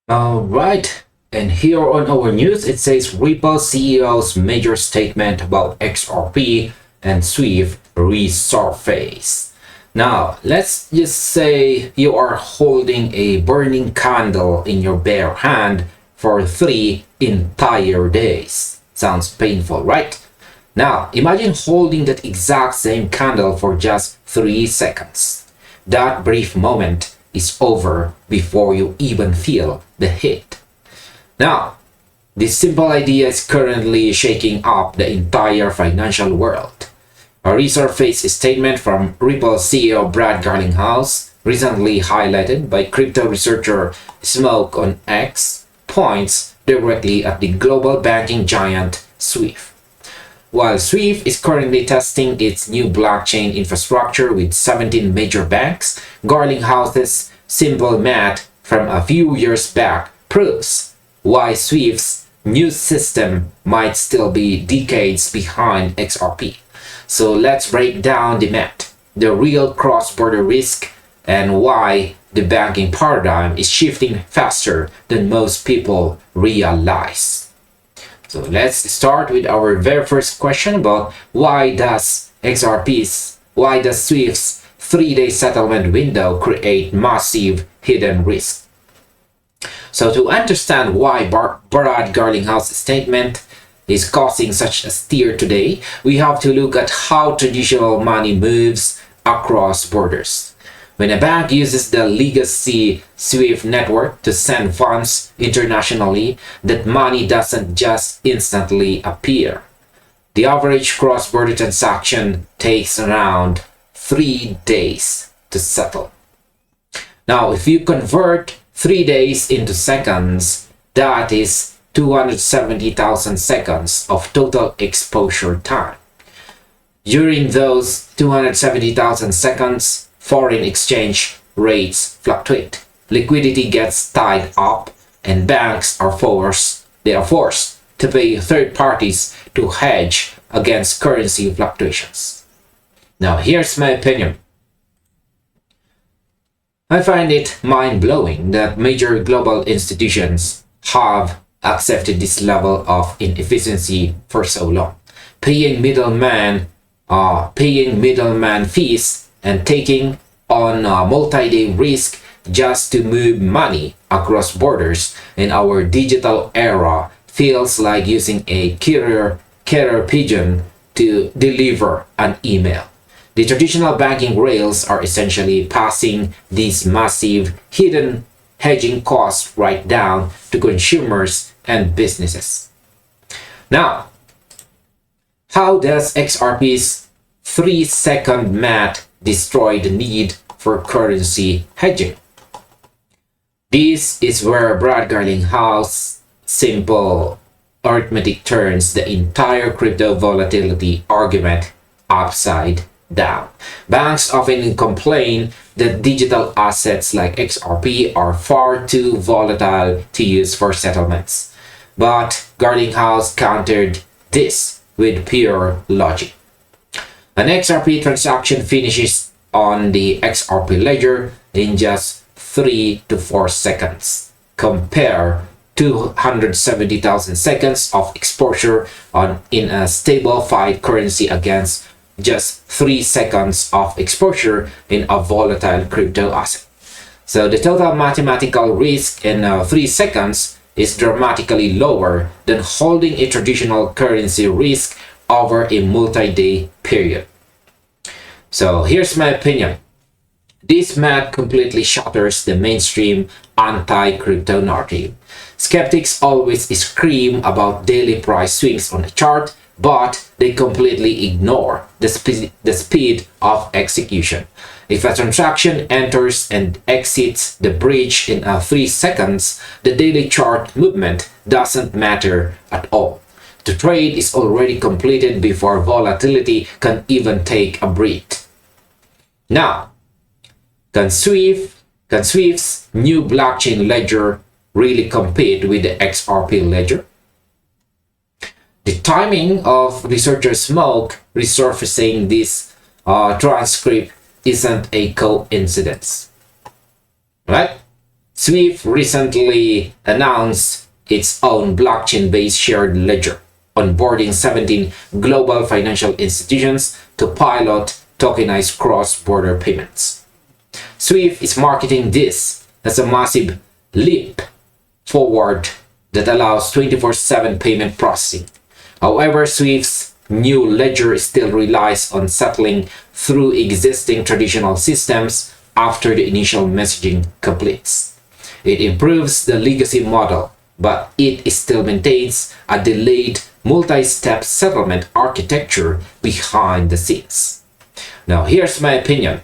All right, and here on our news, it says Ripple CEO's major statement about XRP and Swift resurface. Now, let's just say you are holding a burning candle in your bare hand for 3 entire days. Sounds painful, right? Now, imagine holding that exact same candle for just 3 seconds. That brief moment is over before you even feel the heat. Now, this simple idea is currently shaking up the entire financial world. A resurfaced statement from Ripple CEO Brad Garlinghouse, recently highlighted by crypto researcher Smoke on X, points directly at the global banking giant Swift. While Swift is currently testing its new blockchain infrastructure with 17 major banks, Garlinghouse's simple math from a few years back proves why Swift's new system might still be decades behind XRP. So let's break down the math, the real cross-border risk, and why the banking paradigm is shifting faster than most people realize. So let's start with our very first question about why does Swift's 3-day settlement window create massive hidden risk? So to understand why Brad Garlinghouse's statement is causing such a stir today, we have to look at how traditional money moves across borders. When a bank uses the legacy Swift network to send funds internationally, that money doesn't just instantly appear. The average cross-border transaction takes around 3 days to settle. Now, if you convert 3 days into seconds, that is 270,000 seconds of total exposure time. During those 270,000 seconds, foreign exchange rates fluctuate, liquidity gets tied up, and banks are forced to pay third parties to hedge against currency fluctuations. Now, here's my opinion. I find it mind-blowing that major global institutions have accepted this level of inefficiency for so long, paying middleman fees and taking on a multi-day risk just to move money across borders in our digital era feels like using a carrier pigeon to deliver an email. The traditional banking rails are essentially passing these massive hidden hedging costs right down to consumers and businesses. Now, how does XRP's 3-second math destroy the need for currency hedging? This is where Brad Garlinghouse simple arithmetic turns the entire crypto volatility argument upside down. Banks often complain that digital assets like XRP are far too volatile to use for settlements. But Garlinghouse countered this with pure logic. An XRP transaction finishes on the XRP ledger in just 3 to 4 seconds. Compare 270,000 seconds of exposure in a stable fiat currency against just 3 seconds of exposure in a volatile crypto asset. So the total mathematical risk in 3 seconds is dramatically lower than holding a traditional currency risk over a multi-day period. So here's my opinion. This math completely shatters the mainstream anti-crypto narrative. Skeptics always scream about daily price swings on a chart, but they completely ignore the speed of execution. If a transaction enters and exits the bridge in 3 seconds, the daily chart movement doesn't matter at all. The trade is already completed before volatility can even take a breath. Now, can Swift's new blockchain ledger really compete with the XRP ledger? The timing of researcher Smoke resurfacing this transcript isn't a coincidence, right? Swift recently announced its own blockchain-based shared ledger, onboarding 17 global financial institutions to pilot tokenized cross-border payments. Swift is marketing this as a massive leap forward that allows 24/7 payment processing. However, Swift's new ledger still relies on settling through existing traditional systems after the initial messaging completes. It improves the legacy model, but it still maintains a delayed multi-step settlement architecture behind the scenes. Now, here's my opinion.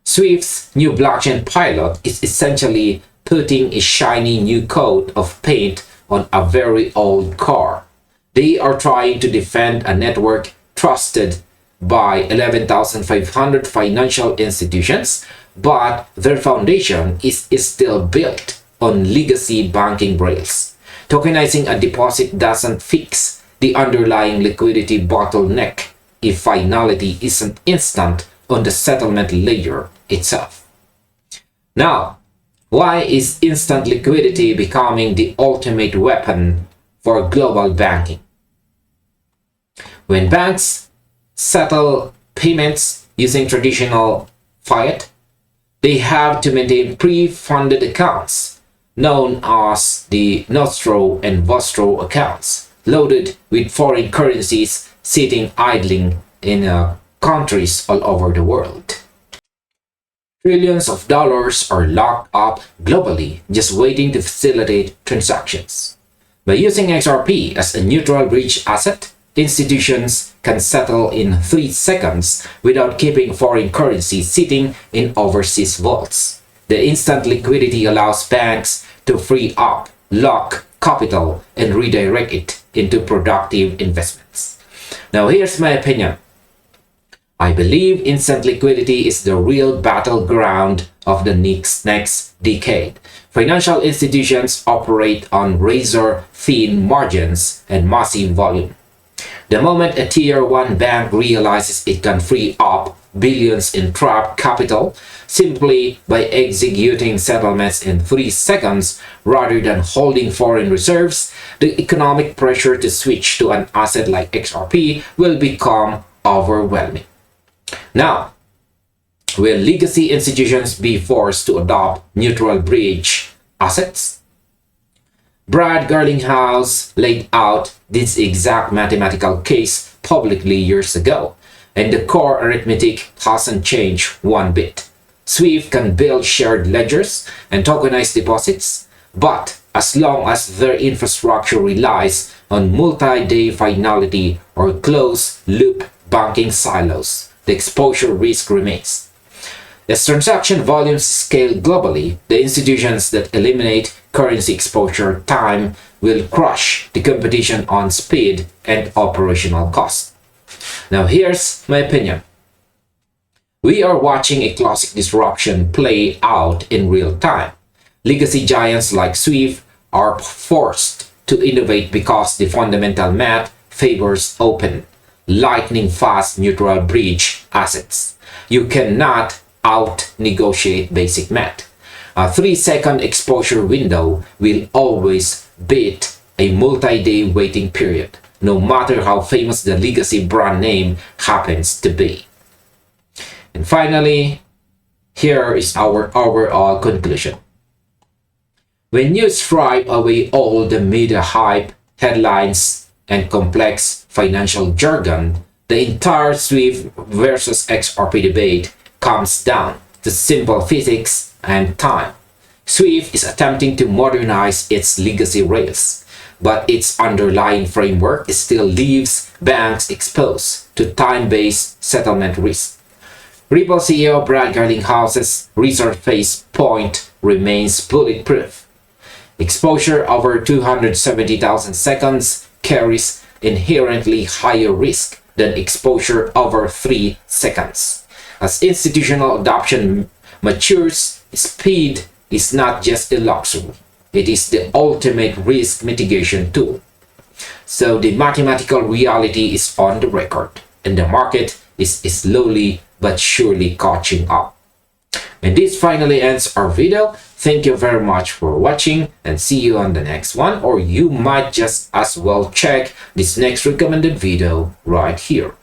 Swift's new blockchain pilot is essentially putting a shiny new coat of paint on a very old car. They are trying to defend a network trusted by 11,500 financial institutions, but their foundation is still built on legacy banking rails. Tokenizing a deposit doesn't fix the underlying liquidity bottleneck if finality isn't instant on the settlement layer itself. Now, why is instant liquidity becoming the ultimate weapon for global banking? When banks settle payments using traditional fiat, they have to maintain pre-funded accounts known as the Nostro and Vostro accounts, loaded with foreign currencies sitting idling in countries all over the world. Trillions of dollars are locked up globally, just waiting to facilitate transactions. By using XRP as a neutral bridge asset, institutions can settle in 3 seconds without keeping foreign currency sitting in overseas vaults. The instant liquidity allows banks to free up, lock capital, and redirect it into productive investments. Now, here's my opinion. I believe instant liquidity is the real battleground of the next decade. Financial institutions operate on razor-thin margins and massive volume. The moment a Tier 1 bank realizes it can free up billions in trapped capital simply by executing settlements in 3 seconds rather than holding foreign reserves, the economic pressure to switch to an asset like XRP will become overwhelming. Now, will legacy institutions be forced to adopt neutral bridge assets? Brad Garlinghouse laid out this exact mathematical case publicly years ago, and the core arithmetic hasn't changed one bit. Swift can build shared ledgers and tokenize deposits, but as long as their infrastructure relies on multi-day finality or closed-loop banking silos, the exposure risk remains. As transaction volumes scale globally, the institutions that eliminate currency exposure time will crush the competition on speed and operational cost. Now, here's my opinion. We are watching a classic disruption play out in real time. Legacy giants like Swift are forced to innovate because the fundamental math favors open, lightning-fast neutral bridge assets. You cannot out-negotiate basic math. A 3-second exposure window will always beat a multi-day waiting period, no matter how famous the legacy brand name happens to be. And finally, here is our overall conclusion. When you stripe away all the media hype, headlines, and complex financial jargon, the entire Swift versus XRP debate comes down to simple physics and time. Swift is attempting to modernize its legacy rails, but its underlying framework still leaves banks exposed to time-based settlement risk. Ripple CEO Brad Garlinghouse's resurfaced point remains bulletproof. Exposure over 270,000 seconds carries inherently higher risk than exposure over 3 seconds. As institutional adoption matures, speed is not just a luxury, it is the ultimate risk mitigation tool. So the mathematical reality is on the record, and the market is slowly but surely catching up. And this finally ends our video. Thank you very much for watching and see you on the next one, or you might just as well check this next recommended video right here.